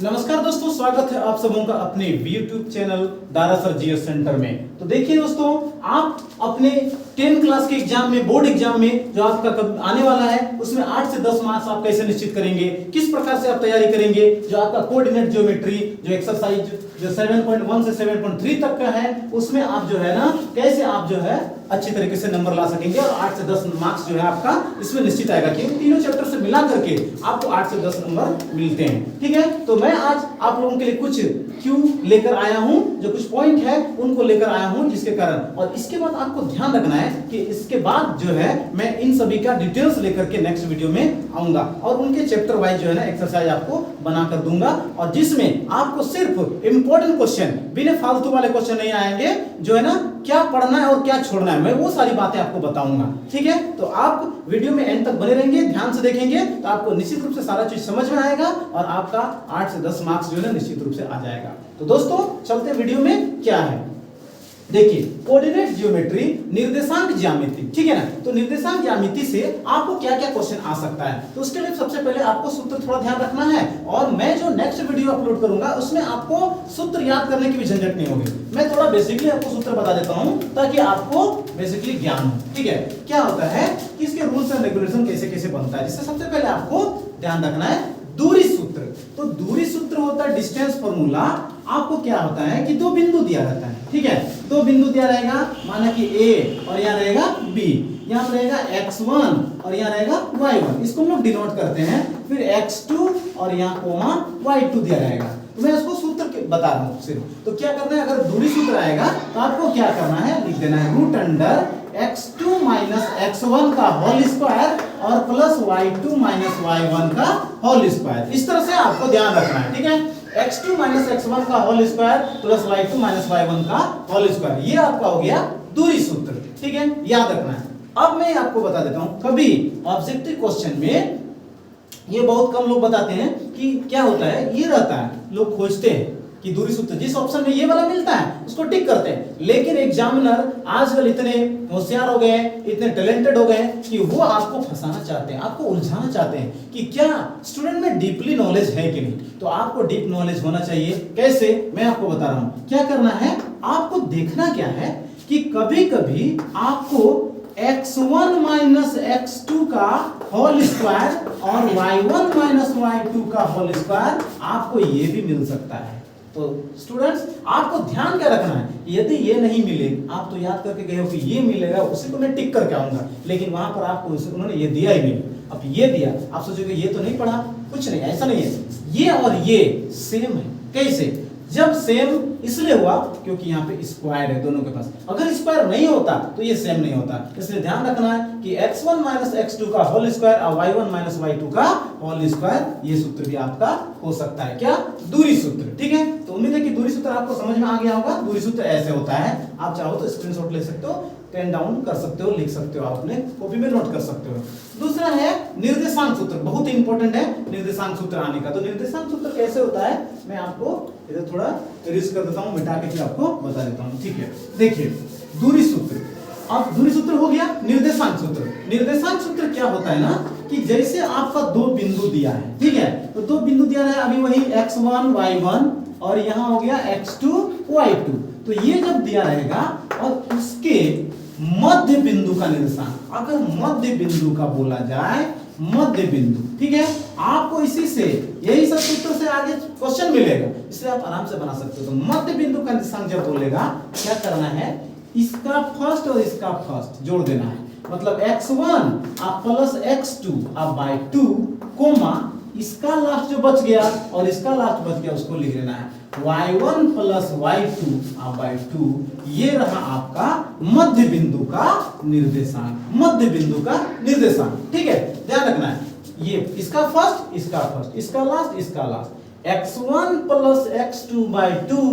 नमस्कार दोस्तों, स्वागत है आप सबों का अपने YouTube channel Dara sir GS centre में। तो देखिए दोस्तों, आप अपने 10 क्लास के एग्जाम में, बोर्ड एग्जाम में जो आपका आने वाला है, उसमें 8 से 10 मार्क्स आप कैसे निश्चित करेंगे, किस प्रकार से आप तैयारी करेंगे। जो आपका कोऑर्डिनेट ज्योमेट्री, जो एक्सरसाइज जो 7.1 से 7.3 तक का है, उसमें आप जो है ना, कैसे आप जो है अच्छी तरीके से नंबर ला सकेंगे और 8 से 10 मार्क्स जो है आपका इसमें निश्चित आएगा। क्योंकि तीनों चैप्टर से मिला करके आपको 8 से 10 नंबर मिलते हैं। ठीक है, तो मैं आज आप लोगों के लिए कुछ क्यू लेकर आया हूं, जो कुछ पॉइंट है उनको लेकर आया हूं, जिसके कारण, और इसके बाद आपको ध्यान रखना है कि इसके बाद जो है मैं इन सभी का डिटेल्स लेकर के नेक्स्ट वीडियो में आऊंगा और उनके चैप्टर वाइज जो है ना एक्सरसाइज आपको बनाकर दूंगा, और जिसमें आपको सिर्फ इंपॉर्टेंट क्वेश्चन, बिना फालतू वाले क्वेश्चन नहीं आएंगे। जो है ना, क्या पढ़ना है और क्या छोड़ना है, मैं वो सारी बातें आपको बताऊंगा। ठीक है, तो आप वीडियो में एंड तक बने रहेंगे, ध्यान से देखेंगे तो आपको निश्चित रूप से सारा चीज समझ में आएगा और आपका 8 से 10 मार्क्स जो है निश्चित रूप से आ जाएगा। तो दोस्तों चलते वीडियो में। क्या है देखिए, कोऑर्डिनेट ज्योमेट्री, निर्देशांक ज्यामिति। ठीक है ना, तो निर्देशांक ज्यामिति से आपको क्या क्या क्वेश्चन आ सकता है, तो उसके लिए सबसे पहले आपको सूत्र थोड़ा ध्यान रखना है। और मैं जो नेक्स्ट वीडियो अपलोड करूंगा उसमें आपको सूत्र याद करने की भी झंझट नहीं होगी। मैं थोड़ा बेसिकली आपको सूत्र बता देता हूं ताकि आपको बेसिकली ज्ञान हो। ठीक है, क्या होता है कि इसके रूल्स एंड रेगुलेशन कैसे कैसे बनता है, जिससे सबसे पहले आपको ध्यान रखना है दूरी सूत्र। तो दूरी सूत्र होता है डिस्टेंस फॉर्मूला। आपको क्या होता है कि दो बिंदु दिया रहता है। ठीक है, दो बिंदु दिया रहेगा, माना कि A और यहाँ रहेगा B, यहाँ रहेगा x1 और यहाँ रहेगा y1, इसको हम लोग डिनोट करते हैं। फिर x2 और यहाँ कोमा y2 दिया रहेगा। तो मैं इसको सूत्र बता रहा हूँ सिर्फ। तो क्या करना है, अगर दूरी सूत्र आएगा तो आपको क्या करना है, लिख देना है root under x2 minus x1 का होल स्क्वायर और प्लस y2 माइनस y1 का होल स्क्वायर। इस तरह से आपको ध्यान रखना है। ठीक है, x2 माइनस x1 का whole square plus y2 minus y1 का होल स्क्वायर, ये आपका हो गया दूरी सूत्र। ठीक है, याद रखना है। अब मैं आपको बता देता हूं, कभी ऑब्जेक्टिव क्वेश्चन में ये बहुत कम लोग बताते हैं कि क्या होता है, ये रहता है, लोग खोजते हैं कि दूरी सूत्र जिस ऑप्शन में ये वाला मिलता है उसको टिक करते हैं। लेकिन एग्जामिनर आजकल इतने होशियार हो गए, इतने टैलेंटेड हो गए कि वो आपको फंसाना चाहते हैं, आपको उलझाना चाहते हैं कि क्या स्टूडेंट में डीपली नॉलेज है कि नहीं। तो आपको डीप नॉलेज होना चाहिए। कैसे, मैं आपको बता रहा हूं। क्या करना है, आपको देखना क्या है कि कभी कभी आपको x1 माइनस x2 का होल स्क्वायर और y1 माइनस y2 का होल स्क्वायर आपको ये भी मिल सकता है। तो स्टूडेंट्स आपको ध्यान क्या रखना है, यदि ये नहीं मिले, आप तो याद करके गए हो कि ये मिलेगा, उसी को मैं टिक करके आऊंगा, लेकिन वहां पर आपको उन्होंने ये दिया ही नहीं। अब ये दिया, आप सोचोगे ये तो नहीं पढ़ा, कुछ नहीं, ऐसा नहीं है। ये और ये सेम है। कैसे, जब सेम इसलिए हुआ क्योंकि यहाँ पे स्क्वायर है दोनों के पास। अगर स्क्वायर नहीं होता तो ये सेम नहीं होता। इसलिए ध्यान रखना है कि x1 माइनस x2 का होल स्क्वायर और y1 माइनस y2 का होल स्क्वायर, ये सूत्र भी आपका हो सकता है। क्या, दूरी सूत्र। ठीक है, तो उम्मीद है कि दूरी सूत्र आपको समझ में आ गया होगा। दूरी सूत्र ऐसे होता है, आप चाहो तो स्क्रीनशॉट ले सकते हो, पेन डाउन कर सकते हो, लिख सकते हो, आप अपने कॉपी में नोट कर सकते हो। दूसरा है निर्देशांक सूत्र, बहुत इंपॉर्टेंट है निर्देशांक सूत्र आने का। तो निर्देशांक सूत्र कैसे होता है, मैं आपको इधर थोड़ा इरेज कर देता हूं, मिटा के फिर आपको बता देता हूं। ठीक है, देखिए दूरी सूत्र। अब दूरी सूत्र हो गया, निर्देशांक सूत्र। निर्देशांक सूत्र क्या होता है ना, कि जैसे आपका दो बिंदु दिया है, ठीक है, तो दो बिंदु दिया है, अभी वही x1 y1 और यहाँ हो गया x2 y2। तो ये जब दिया रहेगा और उसके मध्य बिंदु का निर्देशांक, अगर मध्य बिंदु का बोला जाए, मध्य बिंदु, ठीक है, आपको इसी से, यही सब सूत्र से आगे क्वेश्चन मिलेगा, इसलिए आप आराम से बना सकते हो। तो मध्य बिंदु का निर्देशांक जब बोलेगा, क्या करना है, इसका फर्स्ट और इसका फर्स्ट जोड़ देना है। मतलब x1 आप प्लस x2 आप बाय 2 कोमा इसका लास्ट जो बच गया और इसका लास्ट बच गया उसको लिख लेना है y1 प्लस y2 आप बाय 2। ये रहा आपका मध्य बिंदु का निर्देशांक, मध्य बिंदु का निर्देशांक। ठीक है, ध्यान रखना है, ये इसका फर्स्ट, इसका फर्स्ट, इसका लास्ट, इसका last, x1 plus x2 by 2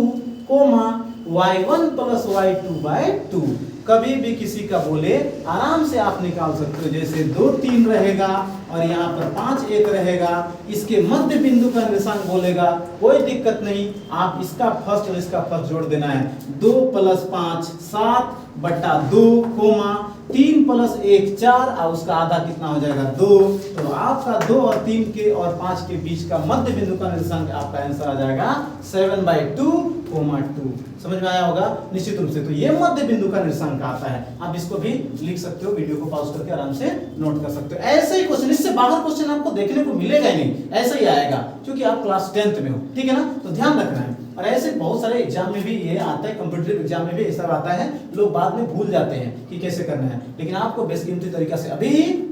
comma y1 plus y2 by 2। कभी भी किसी का बोले आराम से आप निकाल सकते हो, जैसे 2 3 रहेगा और यहाँ पर 5 एक रहेगा, इसके मध्य बिंदु का निर्देशांक बोलेगा, कोई दिक्कत नहीं, आप इसका फर्स्ट और इसका फर्स्ट जोड़ देना है। 2 + 5 7/2 कोमा 3 + 1 4 और उसका आधा कितना हो जाएगा 2। तो आपका 2 और 3 के और 5 के बीच का मध्य बिंदु का निर्देशांक आपका आंसर आ जाएगा 7/2, 2। समझ में आया होगा निश्चित रूप से। तो ये मध्य बिंदु का निर्देशांक आता है। आप इसको भी लिख सकते हो, वीडियो को पॉज करके आराम से नोट कर सकते हो। ऐसे ही क्वेश्चन, इससे बाहर क्वेश्चन आपको देखने को मिलेगा ही नहीं, ऐसा ही आएगा क्योंकि आप क्लास 10th में हो, ठीक है ना। तो ध्यान रखना है। और ऐसे बहुत सारे एग्जाम में भी ये आता है, कंप्यूटर एग्जाम में भी ये सब आता है, लोग बाद में भूल जाते हैं कि कैसे करना है। लेकिन आपको बेसकीमती तरीका से अभी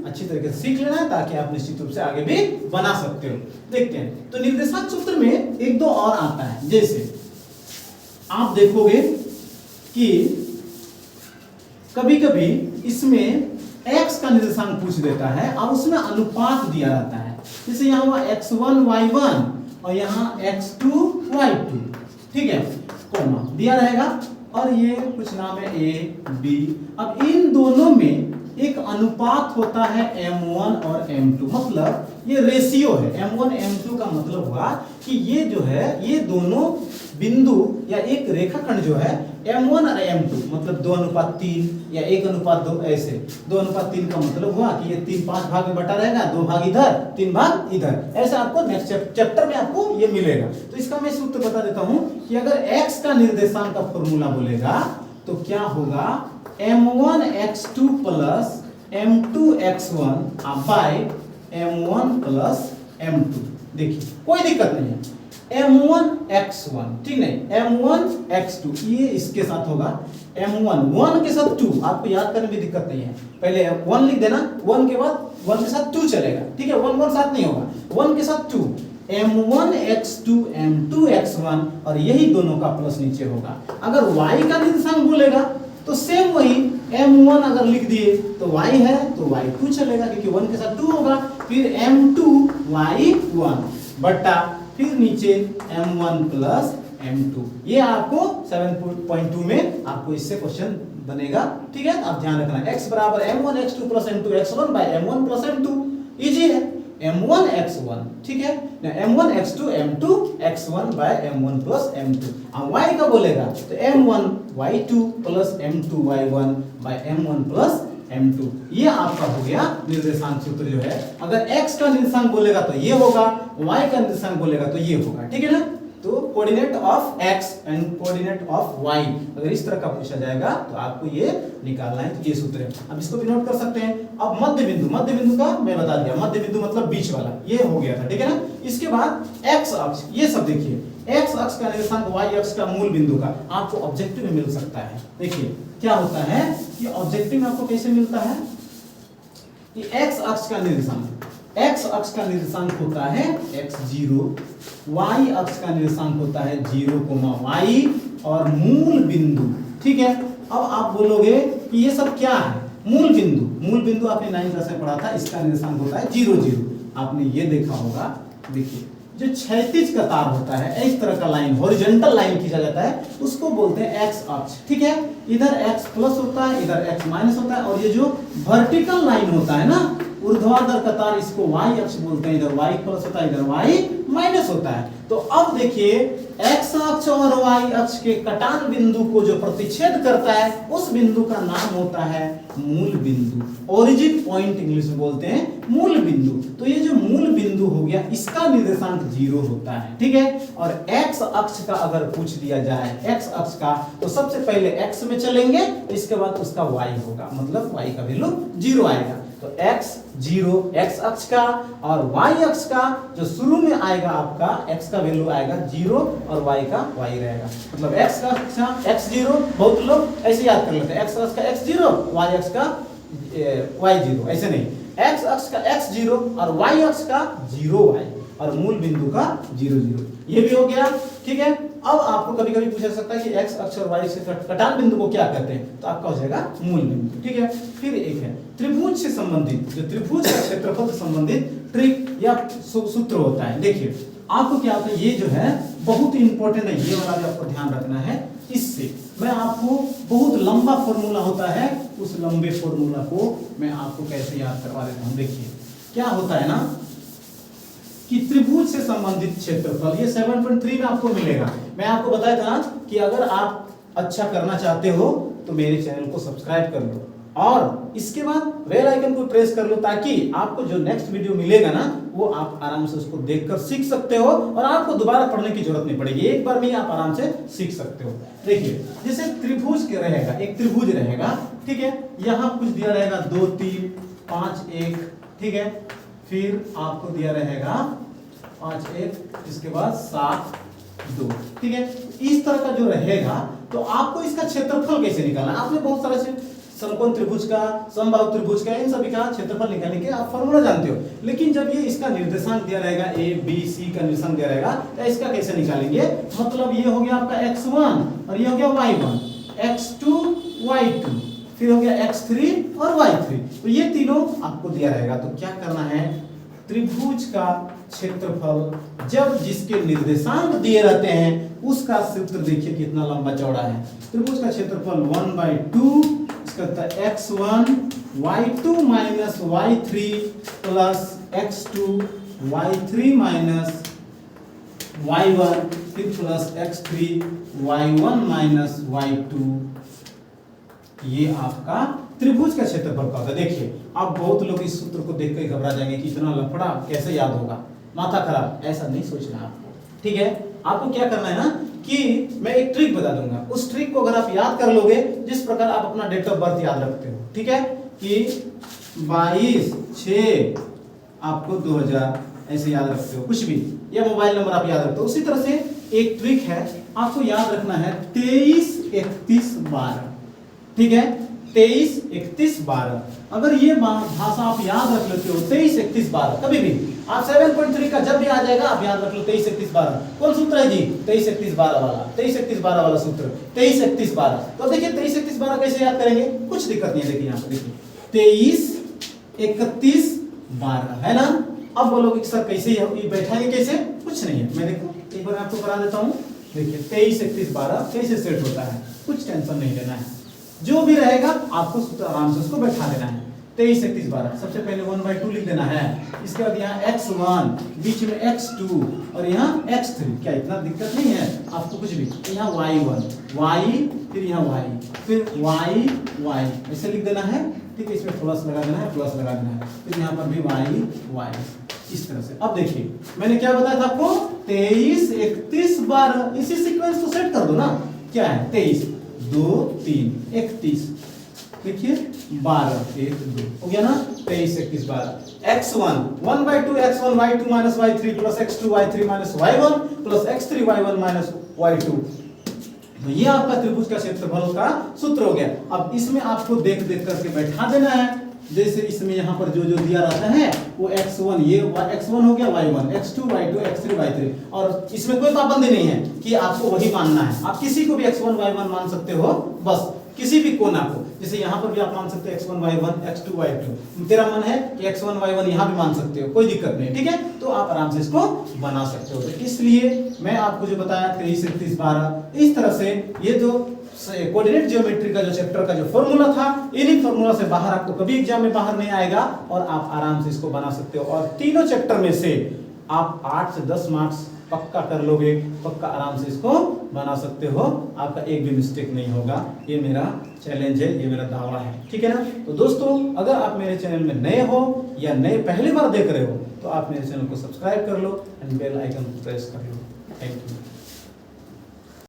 अच्छी तरीके से सीख लेना है ताकि आप निश्चित रूप से आगे भी बना सकते हो। देखते हैं, तो निर्देशांक सूत्र में एक दो और आता है। जैसे आप देखोगे कि कभी कभी इसमें x का निर्देशांक पूछ देता है और उसमें अनुपात दिया रहता है। जैसे यहाँ हुआ x1 y1 और यहाँ x2 y2, ठीक है, कोमा दिया रहेगा और ये कुछ नाम है a b। अब इन दोनों में एक अनुपात होता है m1 और m2, मतलब ये रेशियो है। m1 m2 का मतलब हुआ कि ये जो है, ये दोनों बिंदु या एक रेखाखंड जो है m1 और m2 मतलब 2:3 या 1:2, ऐसे 2:3 का मतलब हुआ कि ये 5 भाग में बटा रहेगा, 2 भाग इधर 3 भाग इधर, ऐसा आपको नेक्स्ट चैप्टर में आपको ये मिलेगा। तो इसका मैं सूत्र बता देता हूं कि अगर x का निर्देशांक का फॉर्मूला बोलेगा तो क्या होगा, m1 x2 plus m2 x1 bye m1 plus m2। देखिए कोई दिक्कत नहीं है, m1 x1, ठीक नहीं, m1 x2 ये इसके साथ होगा, m1 1 के साथ 2, आपको याद करने में दिक्कत नहीं है, पहले 1 लिख देना, 1 के बाद 1 के साथ 2 चलेगा, ठीक है, 1 1 साथ नहीं होगा, 1 के साथ 2, m1 x2 m2 x1 और यही दोनों का प्लस नीचे होगा। अगर y का निर्देशांक बोलेगा तो सेम वही m1 अगर लिख दिए तो y है तो y2 चलेगा क्योंकि 1 के साथ 2 होगा, फिर m2 y1 बटा फिर नीचे m1 प्लस m2। ये आपको 7.2 में आपको इससे क्वेश्चन बनेगा, ठीक है। आप ध्यान रखना, x बराबर m1 x2 plus m2 x1 bye m1 plus m2, easy है, m1 x1, ठीक है, m1 x2 m2 x1 bye m1 plus m2। अब y का बोलेगा तो m1 y2 plus m2 y1 bye m1 plus m2। ये आपका हो गया निर्देशांक सूत्र जो है। अगर x का निर्देशांक बोलेगा तो ये होगा, y का निर्देशांक बोलेगा तो ये होगा, ठीक है ना। तो coordinate of x and coordinate of y अगर इस तरह का पूछा जाएगा तो आपको ये निकालना है, तो ये सूत्र है। अब इसको भी नोट कर सकते हैं। अब मध्य बिंदु का मैं बता दिया, मध्य बिंदु मतलब बीच वाला, ये हो गया था, ठीक है ना। इसके बाद x अक्ष, ये सब देखिए, x अक्ष का निर्देशांक y अक्ष का मूल बिंदु का आपको ऑब्जेक्टिव में मिल सकता है। देखिए क्या होता है कि ऑब्जेक्टिव में आपको कैसे मिलता है कि x अक्ष का निर्देशांक, x अक्ष का निर्देशांक होता है x0, y अक्ष का निर्देशांक होता है 0, y और मूल बिंदु, ठीक है। अब आप बोलोगे कि ये सब क्या है, मूल बिंदु आपने 9th क्लास में पढ़ा था, इसका निर्देशांक होता है 0 0, आपने ये देखा होगा। देखिए जो क्षैतिज कतार होता है, इस तरह का लाइन, हॉरिजॉन्टल लाइन खींचा जाता है, उसको बोलते हैं एक्स अक्ष, ठीक है। इधर x प्लस होता है, इधर x माइनस होता है, और ये जो वर्टिकल लाइन होता है ना, ऊर्ध्वाधर कतार, इसको y अक्ष बोलते हैं, इधर y प्लस होता है, इधर y माइनस होता है। तो अब देखिए x अक्ष और y अक्ष के कटान बिंदु को जो प्रतिच्छेद करता है उस बिंदु का नाम होता है मूल बिंदु, ओरिजिन पॉइंट इंग्लिश में बोलते हैं मूल बिंदु। तो ये जो मूल बिंदु हो गया, इसका निर्देशांक 0 होता है, ठीक है। और x अक्ष का अगर पूछ दिया जाए, x अक्ष का, तो सबसे पहले x में चलेंगे, इसके बाद उसका y होगा, मतलब y का वैल्यू 0 आएगा। तो x 0 x अक्ष का, और y अक्ष का जो शुरू में आएगा आपका x का वैल्यू आएगा 0 और y का y रहेगा, मतलब x का x 0, बहुत लोग ऐसे याद कर लेते हैं, x अक्ष का x 0 y अक्ष का y 0, ऐसे नहीं, x अक्ष का x 0 और y अक्ष का 0 y और मूल बिंदु का 0 0, ये भी हो गया, ठीक है। अब आपको कभी कभी पूछा सकता है कि x अक्ष और y से कटान बिंदु को क्या कहते हैं, तो आपका हो जाएगा मूल बिंदु, ठीक है। फिर एक है त्रिभुज से संबंधित, जो त्रिभुज का क्षेत्रफल से संबंधित ट्रिक या सूत्र होता है। देखिए आपको क्या होता है, ये जो है बहुत इंपॉर्टेंट है, ये वाला भी आपको ध्यान रखना है। इससे मैं आपको बहुत लंबा फॉर्मूला होता है, उस लंबे फॉर्मूला को मैं आपको कैसे याद करवा देता हूँ। देखिए क्या होता है ना कि त्रिभुज से संबंधित क्षेत्रफल, ये 7.3 में आपको मिलेगा। मैं आपको बताया था कि अगर आप अच्छा करना चाहते हो तो मेरे चैनल को सब्सक्राइब कर लो और इसके बाद बेल आइकन को प्रेस कर लो, ताकि आपको जो नेक्स्ट वीडियो मिलेगा ना वो आप आराम से उसको देखकर सीख सकते हो और आपको दोबारा पढ़ने की जरूरत नहीं पड़ेगी, एक बार में ही आप आराम से सीख सकते हो। देखिए जैसे त्रिभुज के रहेगा, एक त्रिभुज रहेगा, ठीक है, यहाँ कुछ दिया रहेगा 2 3 5 1, ठीक है, फिर आपको दिया रहेगा 5 1, इसके बाद 7 2, ठीक है। इस तरह का जो रहेगा तो आपको इसका क्षेत्रफल कैसे निकालना, आपने बहुत सारे समकोण त्रिभुज का, समबाहु त्रिभुज का, इन सभी का क्षेत्रफल निकालने के आप फॉर्मूला जानते हो, लेकिन जब ये इसका निर्देशांक दिया रहेगा a b c का निर्देशांक दिया रहेगा तो इसका कैसे निकालेंगे, मतलब ये हो गया आपका x1 और ये हो गया y1, x2 y2, फिर हो गया x3 और y3, तो ये तीनों आपको दिया रहेगा। तो क्या करना है, त्रिभुज का क्षेत्रफल जब जिसके निर्देशांक दिए रहते हैं उसका सूत्र देखिए कितना लंबा चौड़ा है। त्रिभुज का क्षेत्रफल 1/2, इसका होता है x1 y2 minus y3 plus x2 y3 minus y1 फिर plus x3 y1 minus y2, ये आपका त्रिभुज का क्षेत्रफल का होता है। देखिए अब बहुत लोग इस सूत्र को देखकर घबरा जाएंगे कि इतना लफड़ा कैसे याद होगा, माथा खराब, ऐसा नहीं सोचना आपको, ठीक है। आपको क्या करना है ना कि मैं एक ट्रिक बता दूंगा, उस ट्रिक को अगर आप याद कर लोगे, जिस प्रकार आप अपना डेट ऑफ बर्थ याद रखते हो, ठीक है, कि 22/6 आपको 2000 ऐसे याद रखते हो, कुछ भी, या मोबाइल नंबर आप याद रखते हो, उसी तरह से एक ट्रिक है, आपको याद रखना है 23 31 12, ठीक है, 23 31 12। अगर ये भाषा आप याद रख लेते हो 23 31 12, कभी भी आप 7.3 का जब भी आ जाएगा आप याद रख लो 23 31 12। कौन सूत्र है जी, 23 31 12 वाला, 23 31 12 वाला सूत्र, 23 31 12। तो देखिए 23 31 12 कैसे याद करेंगे, कुछ दिक्कत नहीं है, देखिए यहाँ पर देखिए 23 31 12 है ना। अब बोलोगे सर कैसे ये बैठाएंगे, कैसे, कुछ नहीं है, मैं देखो एक बार आपको करा देता हूँ। देखिए 23 31 12 कैसे सेट होता है, कुछ टेंशन नहीं लेना है, जो भी रहेगा आपको सूत्र आराम से उसको बैठा देना है। 23 31 12, सबसे पहले 1/2 लिख देना है, इसके बाद यहाँ x1, बीच में x2 और यहाँ x3, क्या इतना दिक्कत नहीं है आपको कुछ भी, यहाँ y1 y, फिर यहाँ y, फिर y ऐसे लिख देना है, ठीक है, इसमें प्लस लगा देना है, प्लस लगा देना है, फिर यहाँ पर भी y इस तरह से। अब देखिए मैंने क्या बताया था आपको, 23 31 12, इसी सीक्वेंस को सेट कर दो ना, क्या है 23 2 3 31, देखिए 12 1 2 हो गया ना, 23 31 12। x1 1/2 x1 y2 minus y3 plus x2 y3 minus y1 plus x3 y1 minus y2, तो ये आपका त्रिभुज का क्षेत्रफल का सूत्र हो गया। अब इसमें आपको देख देख करके बैठा देना है, जैसे इसमें यहाँ पर जो जो दिया रहता है वो x1, ये x1 हो गया, y1 x2 y2 x3 y3, और इसमें कोई पाबंदी नहीं है कि आपको वही मानना है, आप किसी को भी x1 y1 मान सकते हो, बस किसी भी कोना को, जैसे यहाँ पर भी आप मान सकते हो x1 y1 x2 y2, तेरा मन है कि x1 y1 यहाँ भी मान सकते हो, कोई दिक्कत नहीं, ठीक है, तो आप आराम से इसको बना सकते हो। तो इसलिए मैं आपको जो बताया 23 31 12, इस तरह से ये जो कोऑर्डिनेट ज्योमेट्री का जो चैप्टर का जो फॉर्मूला था, इन्हीं फॉर्मूला से बाहर आपको कभी एग्जाम में बाहर नहीं आएगा और आप आराम से इसको बना सकते हो, और तीनों चैप्टर में से आप 8 से 10 मार्क्स पक्का कर लोगे, पक्का आराम से इसको बना सकते हो, आपका एक भी मिस्टेक नहीं होगा, ये मेरा चैलेंज है, ये मेरा दावा है, ठीक है ना। तो दोस्तों अगर आप मेरे चैनल में नए हो या नए पहली बार देख रहे हो तो आप मेरे चैनल को सब्सक्राइब कर लो एंड बेल आइकन को प्रेस कर लो। Thank you.